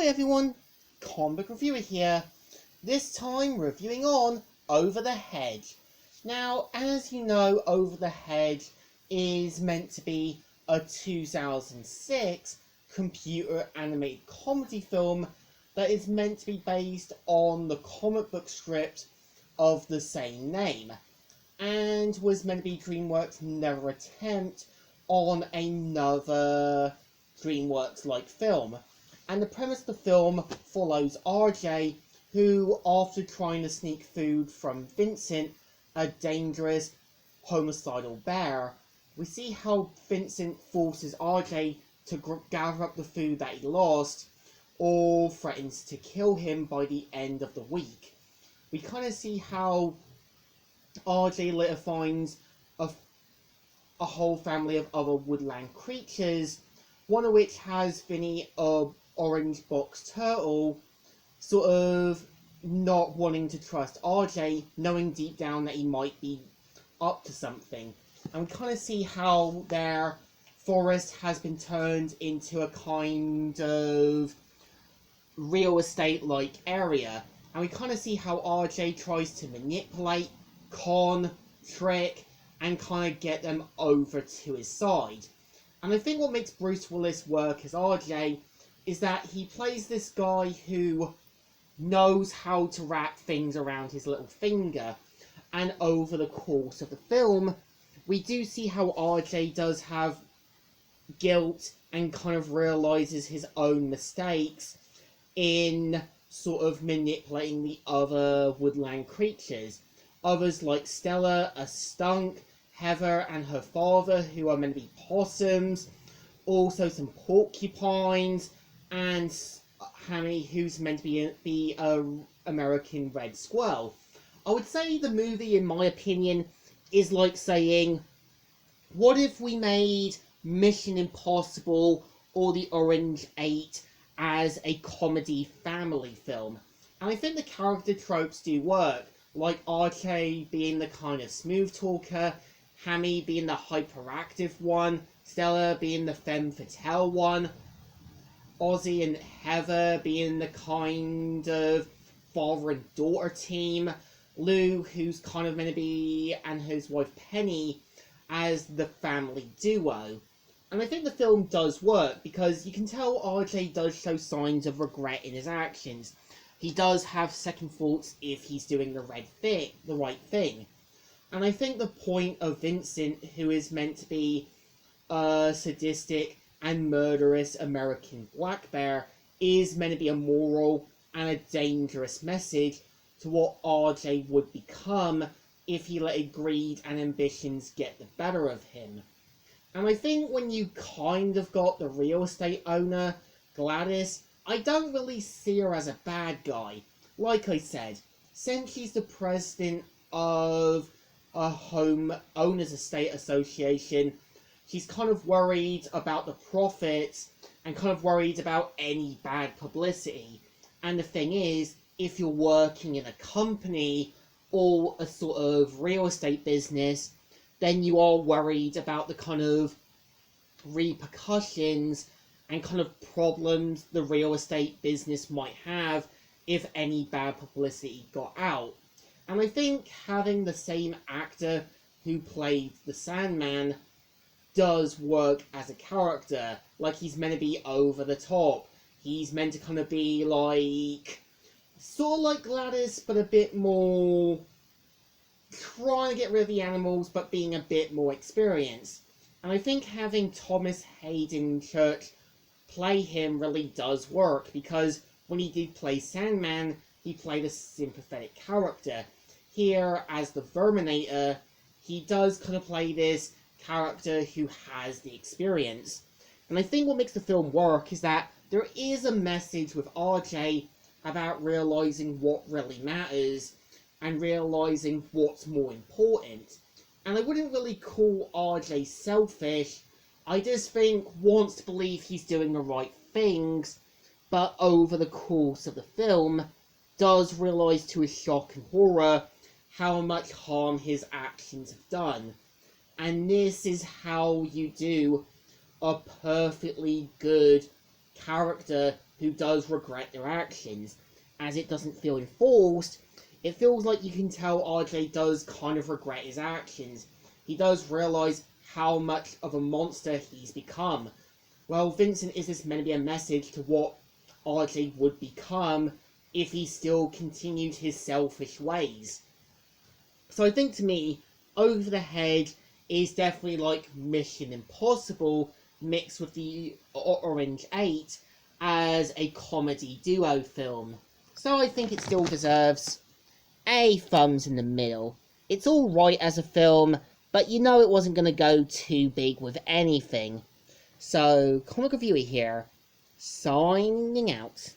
Hi everyone, Comic Reviewer here, this time reviewing on Over the Hedge. Now, as you know, Over the Hedge is meant to be a 2006 computer animated comedy film that is meant to be based on the comic book script of the same name, and was meant to be DreamWorks' never attempt on another DreamWorks-like film. And the premise of the film follows RJ, who, after trying to sneak food from Vincent, a dangerous, homicidal bear, we see how Vincent forces RJ to gather up the food that he lost, or threatens to kill him by the end of the week. We kind of see how RJ later finds a whole family of other woodland creatures, one of which has Vinny, a orange box turtle, sort of not wanting to trust RJ, knowing deep down that he might be up to something. And we kind of see how their forest has been turned into a kind of real estate-like area. And we kind of see how RJ tries to manipulate, con, trick, and kind of get them over to his side. And I think what makes Bruce Willis work as RJ is that he plays this guy who knows how to wrap things around his little finger. And over the course of the film, we do see how RJ does have guilt and kind of realizes his own mistakes in sort of manipulating the other woodland creatures. Others like Stella, a skunk, Heather and her father, who are meant to be possums, also some porcupines, and Hammy, who's meant to be a American red squirrel. I would say the movie, in my opinion, is like saying, what if we made Mission Impossible or The Orange 8 as a comedy family film? And I think the character tropes do work, like RJ being the kind of smooth talker, Hammy being the hyperactive one, Stella being the femme fatale one, Ozzy and Heather being the kind of father and daughter team, Lou, who's kind of meant to be, and his wife Penny, as the family duo. And I think the film does work, because you can tell RJ does show signs of regret in his actions. He does have second thoughts if he's doing the right thing. And I think the point of Vincent, who is meant to be a sadistic and murderous American black bear, is meant to be a moral and a dangerous message to what RJ would become if he let greed and ambitions get the better of him. And I think when you kind of got the real estate owner, Gladys, I don't really see her as a bad guy. Like I said, since she's the president of a home owners estate association, she's kind of worried about the profits and kind of worried about any bad publicity. And the thing is, if you're working in a company or a sort of real estate business, then you are worried about the kind of repercussions and kind of problems the real estate business might have if any bad publicity got out. And I think having the same actor who played the Sandman does work as a character. Like, he's meant to be over the top. He's meant to kind of be like, sort of like Gladys, but a bit more trying to get rid of the animals, but being a bit more experienced. And I think having Thomas Hayden Church play him really does work, because when he did play Sandman, he played a sympathetic character. Here, as the Verminator, he does kind of play this character who has the experience. And I think what makes the film work is that there is a message with RJ about realizing what really matters and realizing what's more important. And I wouldn't really call RJ selfish. I just think wants to believe he's doing the right things, but over the course of the film does realize to his shock and horror how much harm his actions have done. And this is how you do a perfectly good character who does regret their actions. As it doesn't feel enforced, it feels like you can tell RJ does kind of regret his actions. He does realise how much of a monster he's become. Well, Vincent, is this meant to be a message to what RJ would become if he still continued his selfish ways? So I think, to me, Over the Hedge is definitely like Mission Impossible mixed with the Orange 8 as a comedy duo film. So I think it still deserves a thumbs in the middle. It's alright as a film, but you know it wasn't going to go too big with anything. So, Comic Reviewer here, signing out.